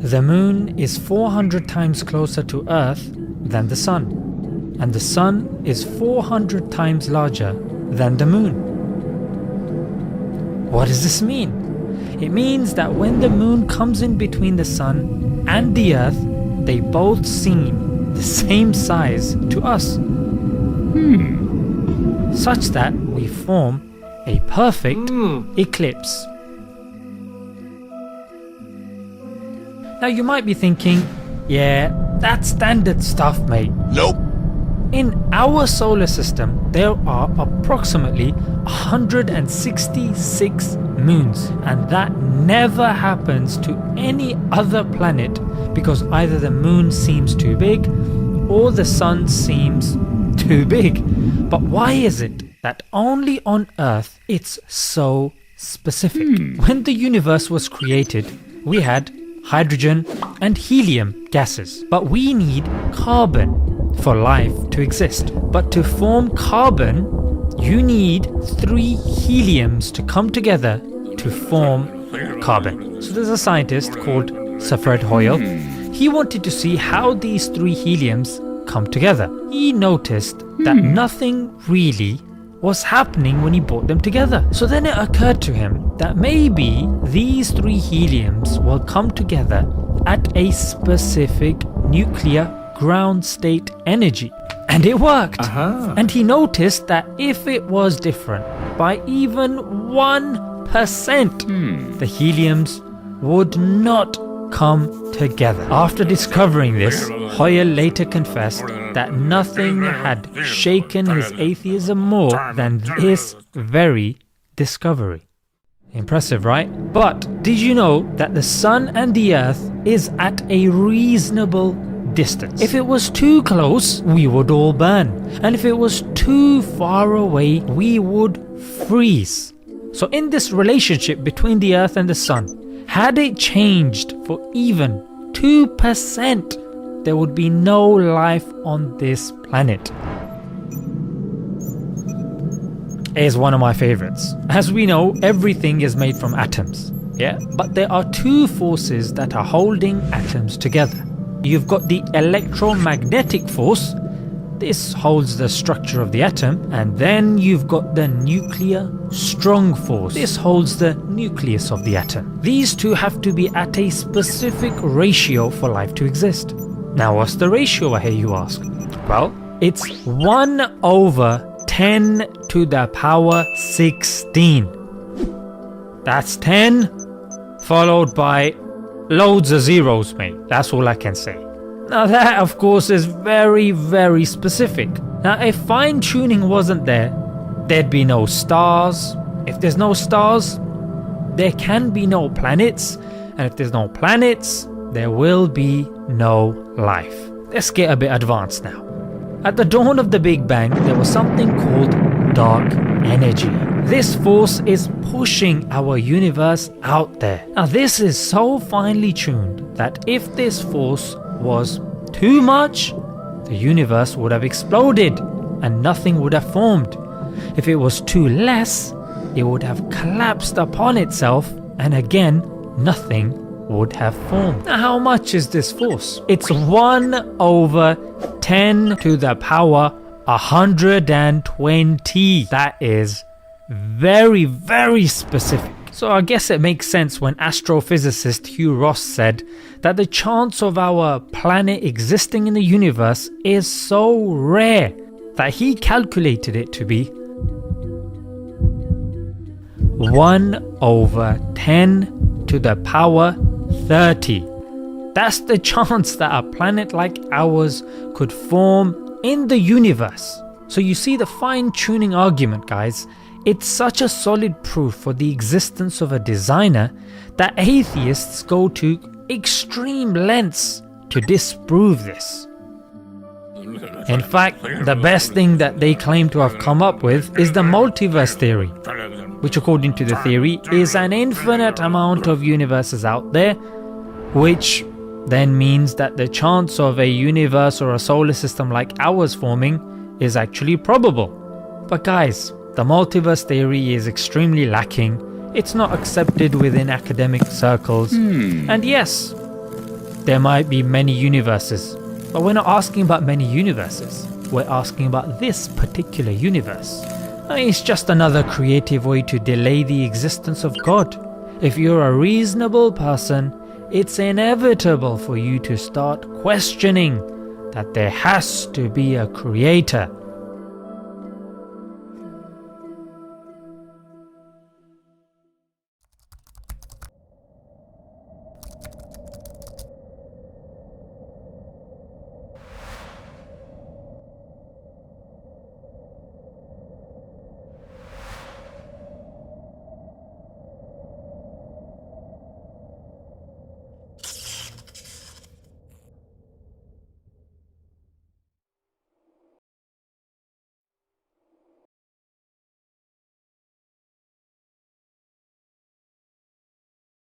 The moon is 400 times closer to Earth than the sun, and the sun is 400 times larger than the moon. What does this mean? It means that when the moon comes in between the sun and the Earth, they both seem the same size to us. Such that we form a perfect eclipse. Now you might be thinking, yeah, that's standard stuff, mate. Nope. In our solar system, there are approximately 166 moons, and that never happens to any other planet because either the moon seems too big or the sun seems too big. But why is it that only on Earth it's so specific? When the universe was created, we had hydrogen and helium gases, but we need carbon for life to exist. But to form carbon, you need 3 heliums to come together to form carbon. So there's a scientist called Sir Fred Hoyle. He wanted to see how these 3 heliums come together. He noticed that nothing really was happening when he brought them together. So then it occurred to him that maybe these 3 heliums will come together at a specific nuclear ground state energy. And it worked. And he noticed that if it was different by even 1%, the heliums would not come together. After discovering this, Hoyle later confessed that nothing had shaken his atheism more than this very discovery. Impressive, right? But did you know that the sun and the earth is at a reasonable distance? If it was too close, we would all burn. And if it was too far away, we would freeze. So in this relationship between the earth and the sun, had it changed for even 2%, there would be no life on this planet. Is one of my favorites. As we know, everything is made from atoms, yeah? But there are 2 forces that are holding atoms together. You've got the electromagnetic force. This holds the structure of the atom, and then you've got the nuclear strong force. This holds the nucleus of the atom. These 2 have to be at a specific ratio for life to exist. Now what's the ratio, I hear you ask? Well, it's 1/10 to the power 16. That's 10 followed by loads of zeros, mate. That's all I can say. Now that of course is very, very specific. Now if fine tuning wasn't there, there'd be no stars. If there's no stars, there can be no planets. And if there's no planets, there will be no life. Let's get a bit advanced now. At the dawn of the Big Bang, there was something called dark energy. This force is pushing our universe out there. Now this is so finely tuned that if this force was too much, the universe would have exploded and nothing would have formed. If it was too less, it would have collapsed upon itself and again nothing would have formed. Now how much is this force? It's 1/10 to the power 120. That is very, very specific. So I guess it makes sense when astrophysicist Hugh Ross said that the chance of our planet existing in the universe is so rare that he calculated it to be 1/10 to the power 30. That's the chance that a planet like ours could form in the universe. So you see the fine-tuning argument, guys. It's such a solid proof for the existence of a designer that atheists go to extreme lengths to disprove this. In fact, the best thing that they claim to have come up with is the multiverse theory, which according to the theory is an infinite amount of universes out there, which then means that the chance of a universe or a solar system like ours forming is actually probable. But guys, the multiverse theory is extremely lacking. It's not accepted within academic circles. And yes, there might be many universes, but we're not asking about many universes. We're asking about this particular universe. It's just another creative way to delay the existence of God. If you're a reasonable person, it's inevitable for you to start questioning that there has to be a creator.